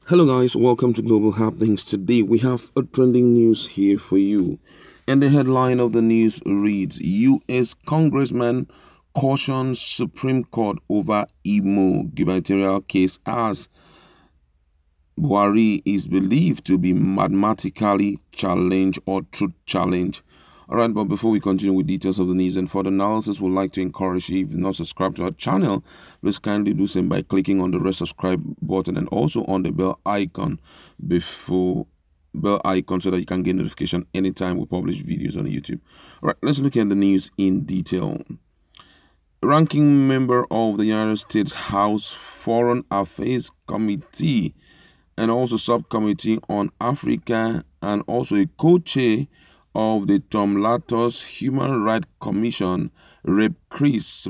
Hello guys, welcome to Global Happenings. Today we have a trending news here for you. And the headline of the news reads, US Congressman cautions Supreme Court over Imo gubernatorial case as Buhari is believed to be mathematically challenged or truth challenged. Alright, but before we continue with details of the news and further analysis, we'd like to encourage you, if you're not subscribed to our channel, please kindly do so by clicking on the red subscribe button and also on the bell icon so that you can get notification anytime we publish videos on YouTube. Alright, let's look at the news in detail. Ranking member of the United States House Foreign Affairs Committee and also Subcommittee on Africa and also a co-chair of the Tom Latos Human Rights Commission, Rep.Chris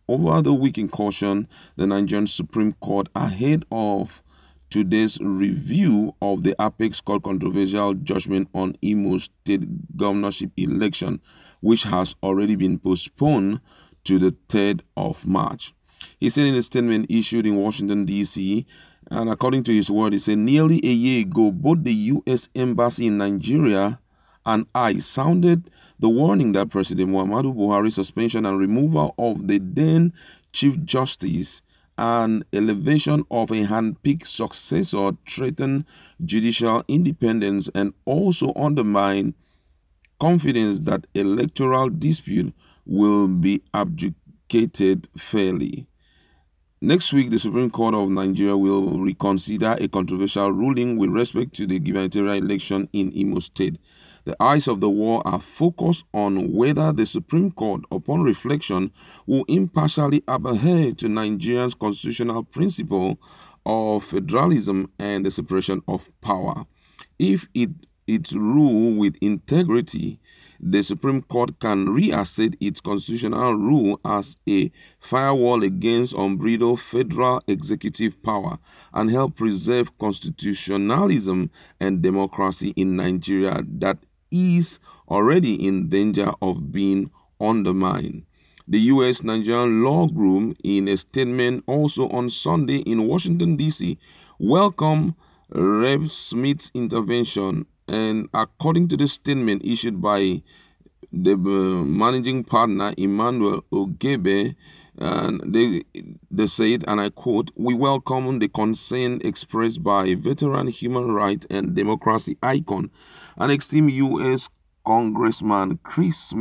over the weekend cautioned the Nigerian Supreme Court ahead of today's review of the Apex Court controversial judgment on Imo State governorship election, which has already been postponed to the 3rd of March. He said in a statement issued in Washington, D.C., and according to his word, he said, nearly a year ago, both the U.S. Embassy in Nigeria and I sounded the warning that President Muhammadu Buhari's suspension and removal of the then Chief Justice and elevation of a handpicked successor threaten judicial independence and also undermine confidence that electoral dispute will be adjudicated fairly. Next week, the Supreme Court of Nigeria will reconsider a controversial ruling with respect to the gubernatorial election in Imo State. The eyes of the world are focused on whether the Supreme Court, upon reflection, will impartially adhere to Nigeria's constitutional principle of federalism and the separation of power. If it rule with integrity, the Supreme Court can reassert its constitutional rule as a firewall against unbridled federal executive power and help preserve constitutionalism and democracy in Nigeria that is already in danger of being undermined. The U.S. Nigerian Law Group, in a statement also on Sunday in Washington, D.C., welcomed Rep. Smith's intervention, and according to the statement issued by the managing partner, Emmanuel Ogebe, and they said, and I quote, "We welcome the concern expressed by veteran human rights and democracy icon and esteemed U.S. Congressman Chris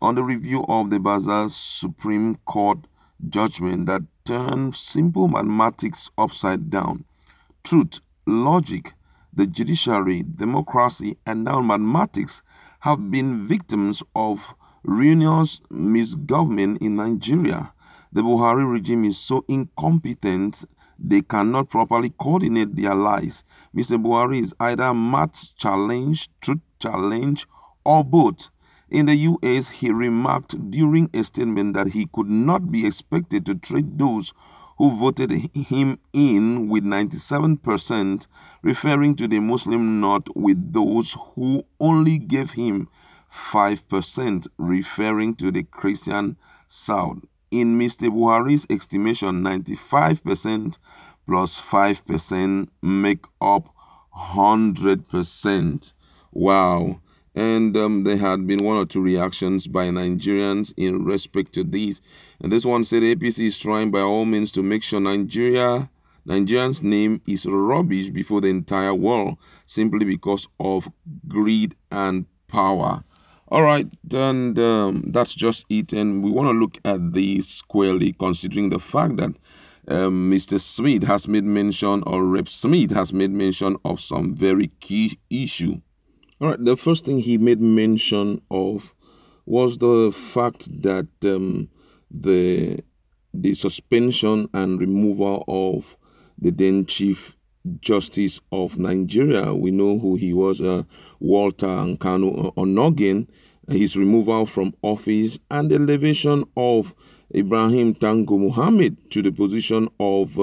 on the review of the Basel Supreme Court judgment that turned simple mathematics upside down. Truth, logic, the judiciary, democracy, and now mathematics have been victims of ruinous misgovernment in Nigeria. The Buhari regime is so incompetent they cannot properly coordinate their lives. Mr. Buhari is either math challenge, truth challenge, or both." In the U.S., he remarked during a statement that he could not be expected to treat those who voted him in with 97%, referring to the Muslim North, with those who only gave him 5%, referring to the Christian South. In Mr. Buhari's estimation, 95% plus 5% make up 100%. Wow. And there had been one or two reactions by Nigerians in respect to this. And this one said APC is trying by all means to make sure Nigerians' name is rubbish before the entire world simply because of greed and power. All right, and that's just it. And we want to look at this squarely, considering the fact that Mr. Smith has made mention, or Rep. Smith has made mention of some very key issue. All right, the first thing he made mention of was the fact that the suspension and removal of the then Chief Justice of Nigeria, we know who he was, Walter Nkanu Onogen, his removal from office, and the elevation of Ibrahim Tango Muhammad to the position of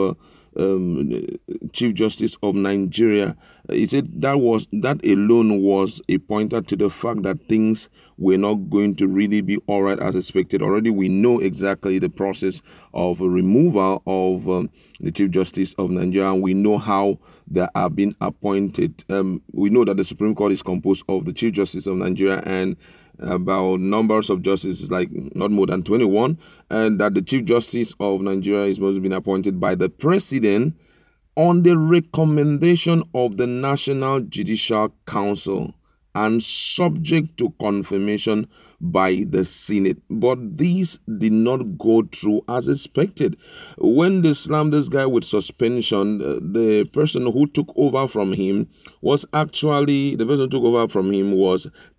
Chief Justice of Nigeria. He said that alone was a pointer to the fact that things were not going to really be all right as expected. Already we know exactly the process of removal of the Chief Justice of Nigeria, and we know how they are being appointed. We know that the Supreme Court is composed of the Chief Justice of Nigeria and about numbers of justices, like not more than 21, and that the Chief Justice of Nigeria is most been appointed by the President on the recommendation of the National Judicial Council and subject to confirmation by the Senate. But these did not go through as expected. When they slammed this guy with suspension, the person who took over from him was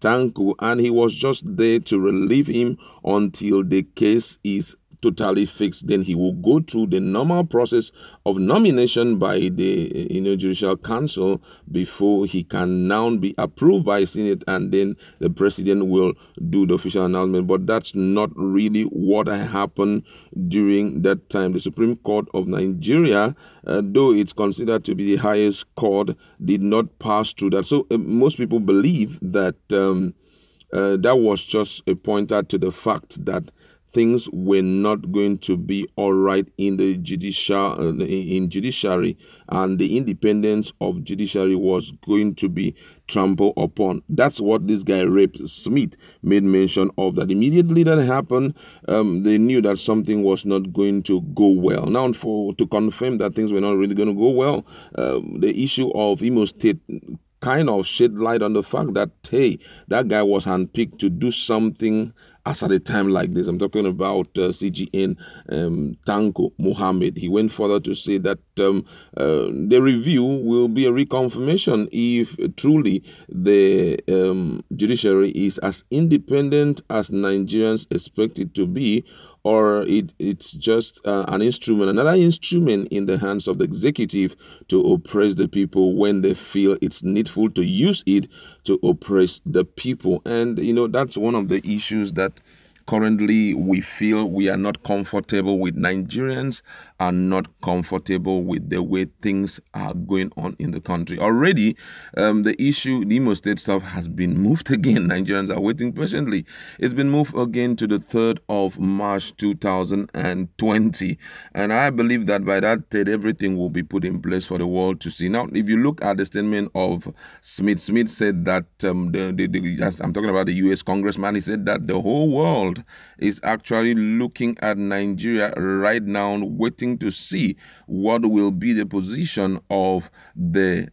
Tanku, and he was just there to relieve him until the case is totally fixed. Then he will go through the normal process of nomination by the Judicial Council before he can now be approved by Senate, and then the President will do the official announcement. But that's not really what happened during that time. The Supreme Court of Nigeria, though it's considered to be the highest court, did not pass through that. So most people believe that that was just a pointer to the fact that things were not going to be all right in the judiciary, and the independence of judiciary was going to be trampled upon. That's what this guy, Rep.Smith, made mention of, that immediately that happened, they knew that something was not going to go well. Now, to confirm that things were not really going to go well, the issue of Imo State kind of shed light on the fact that, hey, that guy was handpicked to do something as at a time like this. I'm talking about CGN Tanko Mohammed. He went further to say that the review will be a reconfirmation if truly the judiciary is as independent as Nigerians expect it to be, or it's just another instrument in the hands of the executive to oppress the people when they feel it's needful to use it to oppress the people. And, that's one of the issues that currently we feel we are not comfortable with. Nigerians are not comfortable with the way things are going on in the country. Already, the Imo State stuff has been moved again. Nigerians are waiting patiently. It's been moved again to the 3rd of March 2020. And I believe that by that date, everything will be put in place for the world to see. Now, if you look at the statement of Smith said that, I'm talking about the US Congressman, he said that the whole world is actually looking at Nigeria right now, waiting to see what will be the position of the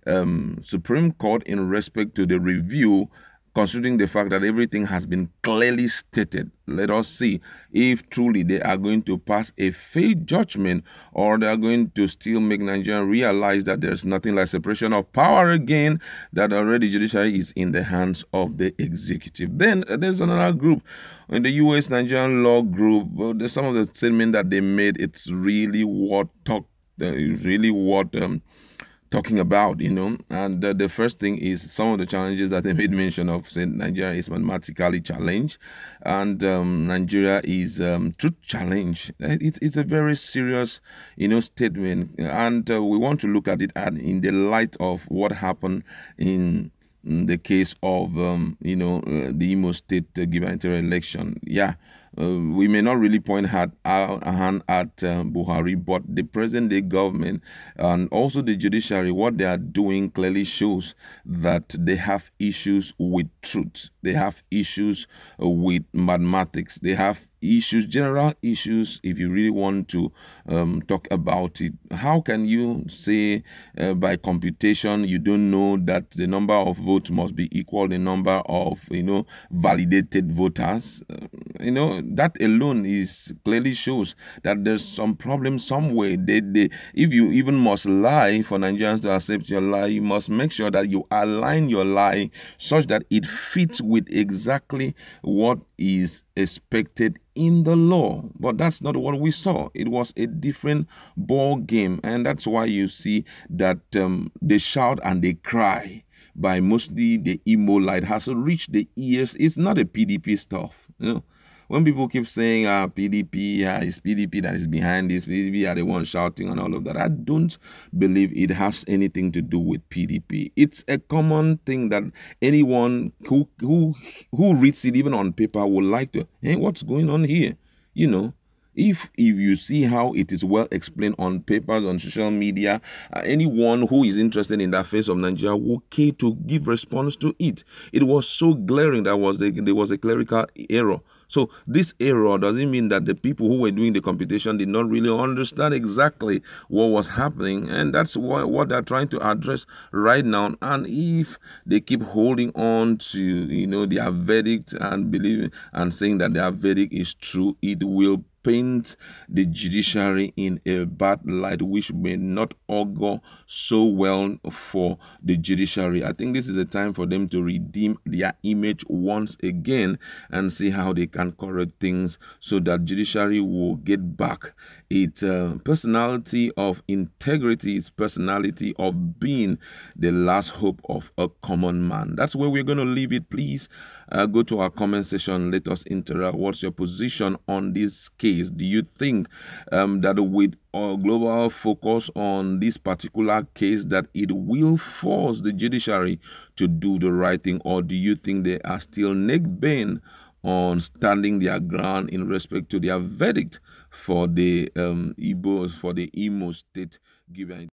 Supreme Court in respect to the review, considering the fact that everything has been clearly stated. Let us see if truly they are going to pass a fair judgment, or they are going to still make Nigerians realize that there's nothing like separation of power again, that already judiciary is in the hands of the executive. Then there's another group in the US Nigerian law group. Well, there's some of the statement that they made. It's really talking about, and the first thing is some of the challenges that they made mention of, saying Nigeria is mathematically challenged, and Nigeria is truth challenged. It's a very serious, statement, and we want to look at it in the light of what happened in the case of, the Imo State gubernatorial election. We may not really point a hand at Buhari, but the present-day government and also the judiciary, what they are doing clearly shows that they have issues with truth. They have issues with mathematics. They have issues, general issues, if you really want to talk about it. How can you say by computation you don't know that the number of votes must be equal the number of validated voters? That alone is clearly shows that there's some problem somewhere. If you even must lie for Nigerians to accept your lie, you must make sure that you align your lie such that it fits with exactly what is expected in the law. But that's not what we saw. It was a different ball game, and that's why you see that they shout and they cry by mostly the Imo light has reached the ears. It's not a PDP stuff. when people keep saying PDP, it's PDP that is behind this, PDP are the ones shouting and all of that, I don't believe it has anything to do with PDP. It's a common thing that anyone who reads it even on paper would like to, hey, what's going on here? You know, if you see how it is well explained on papers, on social media, anyone who is interested in the affairs of Nigeria will care to give response to it. It was so glaring that there was a clerical error. So this error doesn't mean that the people who were doing the computation did not really understand exactly what was happening, and that's what they're trying to address right now. And if they keep holding on to their verdict and believing and saying that their verdict is true, it will paint the judiciary in a bad light, which may not augur so well for the judiciary. I think this is a time for them to redeem their image once again and see how they can correct things so that judiciary will get back its personality of integrity, its personality of being the last hope of a common man. That's where we're going to leave it. Please go to our comment section. Let us interact. What's your position on this case? Do you think that with a global focus on this particular case that it will force the judiciary to do the right thing, or do you think they are still neck bend on standing their ground in respect to their verdict for the Imo State given?